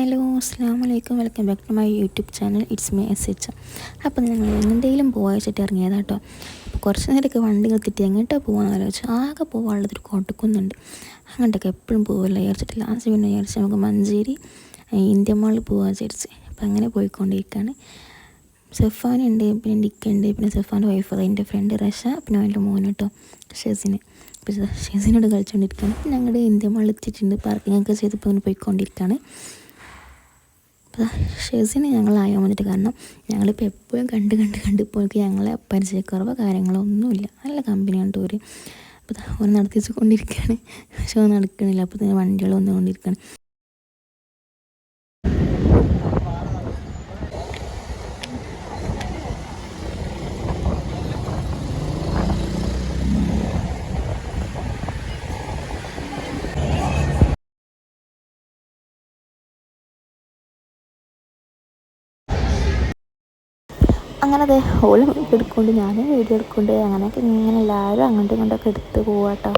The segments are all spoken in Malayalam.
ഹലോ അസ്സാം വലൈക്കും, welcome back to my YouTube channel. It's me S H. അപ്പോൾ ഞങ്ങൾ എന്തെങ്കിലും പോവാച്ചിട്ട് ഇറങ്ങിയതാണ് കേട്ടോ. അപ്പോൾ കുറച്ച് നേരമൊക്കെ വണ്ടി നിർത്തിയിട്ട് എങ്ങോട്ടാണ് പോകാമെന്ന് ആലോചിച്ചു. ആകെ പോകാനുള്ളതൊരു കോട്ടക്കുന്നുണ്ട്. അങ്ങോട്ടൊക്കെ എപ്പോഴും പോകില്ല വിചാരിച്ചിട്ട് ലാസ്റ്റ് പിന്നെ വിചാരിച്ച് നമുക്ക് മഞ്ചേരി ഇന്ത്യൻ മാളിൽ പോകാൻ വിചാരിച്ച്. അപ്പോൾ അങ്ങനെ പോയിക്കൊണ്ടിരിക്കുകയാണ്. സെഫാനുണ്ട്, പിന്നെ ഡിക്കുണ്ട്, പിന്നെ സെഫാൻ്റെ വൈഫ്, എൻ്റെ ഫ്രണ്ട് റഷ, പിന്നെ അവൻ്റെ മോൻ കേട്ടോ ഷെസിന്. അപ്പോൾ ഷെസിനോട് കളിച്ചുകൊണ്ടിരിക്കുകയാണ്. പിന്നെ ഞങ്ങളുടെ ഇന്ത്യൻ മാളിൽ എത്തിയിട്ടുണ്ട്. പാർക്കിങ്ങൊക്കെ ചെയ്തപ്പോൾ അങ്ങനെ പോയിക്കൊണ്ടിരിക്കുകയാണ്. ഷെസിന് ഞങ്ങളായാൽ വന്നിട്ട്, കാരണം ഞങ്ങളിപ്പോൾ എപ്പോഴും കണ്ട് പോയി ഞങ്ങളെ പരിചയക്കുറവോ കാര്യങ്ങളോ ഒന്നുമില്ല. നല്ല കമ്പനിയാണ് ടൂർ. അപ്പോൾ ഓൻ നടത്തിച്ച് കൊണ്ടിരിക്കുകയാണ്. ഷോ നടക്കണില്ല. അപ്പോൾ തന്നെ വണ്ടികൾ വന്നുകൊണ്ടിരിക്കുകയാണ്. അങ്ങനെ അതെ ഓള് വീഡിയോ എടുക്കൊണ്ട് ഞാനും വീഡിയോ എടുക്കൊണ്ട് അങ്ങനെയൊക്കെ ഇങ്ങനെ എല്ലാവരും അങ്ങോട്ടും ഇങ്ങോട്ടൊക്കെ എടുത്ത് പോവാട്ടോ.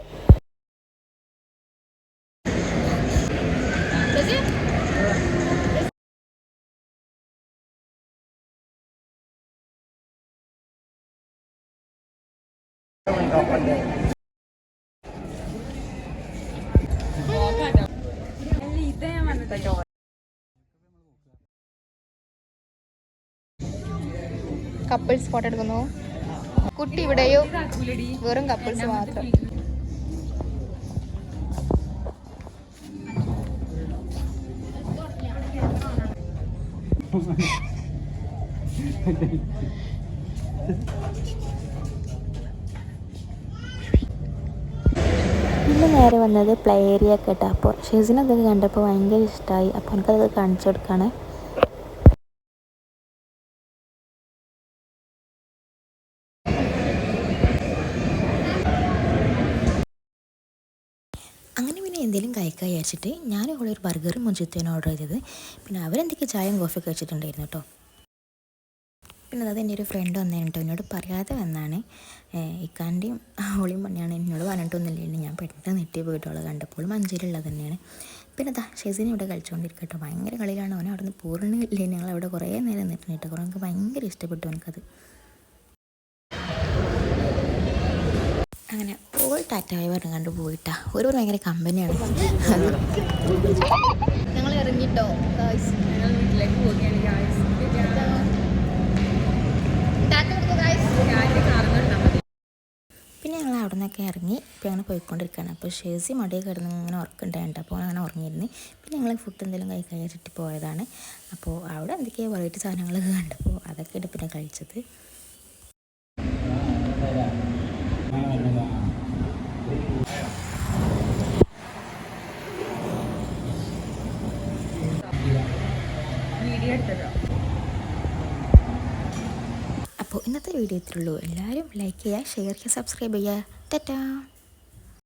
കപ്പിൾസ് ഫോട്ടോ എടുക്കുന്നു. കുട്ടി ഇവിടെയോ വെറും കപ്പിൾസ് മാത്രം. പിന്നെ നേരെ വന്നത് പ്ലേ ഏരിയ ഒക്കെ കേട്ടോ. അപ്പോൾ ഷെസിനതൊക്കെ കണ്ടപ്പോൾ ഭയങ്കര ഇഷ്ടമായി. അപ്പോൾ എനിക്കതൊക്കെ കാണിച്ചു കൊടുക്കുകയാണ്. അങ്ങനെ പിന്നെ എന്തെങ്കിലും കഴിക്കാൻ വിചാരിച്ചിട്ട് ഞാൻ ഇവിടെ ഒരു ബർഗറും മൊജിത്തോനും ഓർഡർ ചെയ്തത്. പിന്നെ അവരെന്തൊക്കെ ചായയും കോഫിയൊക്കെ കഴിച്ചിട്ടുണ്ടായിരുന്നു കേട്ടോ. പിന്നെ അത് എൻ്റെ ഒരു ഫ്രണ്ട് വന്നതാണ് കേട്ടോ. എന്നോട് പറയാതെ വന്നാണ്. ഇക്കാൻ്റെയും ഹോളിയും പണിയാണ്. എന്നോട് പറഞ്ഞിട്ടൊന്നുമില്ല. ഞാൻ പെട്ടെന്ന് നെറ്റി പോയിട്ടുള്ളത് കണ്ടപ്പോൾ മഞ്ചേരിയുള്ളത് തന്നെയാണ്. പിന്നെ ഷെസിനെ ഇവിടെ കളിച്ചുകൊണ്ടിരിക്കും കേട്ടോ. ഭയങ്കര കളിയിലാണ്. അവൻ അവിടെ നിന്ന് പൂർണ്ണമില്ലേ. ഞങ്ങൾ അവിടെ കുറേ നേരം നിന്നിട്ടുണ്ട് കേട്ടോ. കുറേ എനിക്ക് ഭയങ്കര ഇഷ്ടപ്പെട്ടു എനിക്കത്. അങ്ങനെ ഓൾ ടാറ്റായി പറഞ്ഞ് കണ്ടു പോയിട്ടാ. ഒരു ഭയങ്കര കമ്പനിയാണ്. ഞങ്ങൾ ഇറങ്ങിട്ടോ. വീട്ടിലേക്ക് പോവുകയാണ്. പിന്നെ ഞങ്ങൾ അവിടെ നിന്നൊക്കെ ഇറങ്ങി ഇപ്പം അങ്ങനെ പോയിക്കൊണ്ടിരിക്കുകയാണ്. അപ്പോൾ ഷെസി മടിയൊക്കെ കിടന്ന് ഇങ്ങനെ ഉറക്കുണ്ടായിട്ട് അപ്പോൾ അങ്ങനെ ഉറങ്ങിയിരുന്നു. പിന്നെ ഞങ്ങൾ ഫുഡ് എന്തെങ്കിലും കഴിക്കാൻ ചുറ്റി പോയതാണ്. അപ്പോൾ അവിടെ എന്തൊക്കെയാണ് വെറൈറ്റി സാധനങ്ങളൊക്കെ കണ്ടപ്പോൾ അതൊക്കെയാണ് പിന്നെ കഴിച്ചത്. അപ്പോൾ ഇന്നത്തെ വീഡിയോ ഇത്രയുള്ളൂ. എല്ലാവരും ലൈക്ക് ചെയ്യുക, ഷെയർ ചെയ്യുക, സബ്സ്ക്രൈബ് ചെയ്യുക. ടാറ്റാ.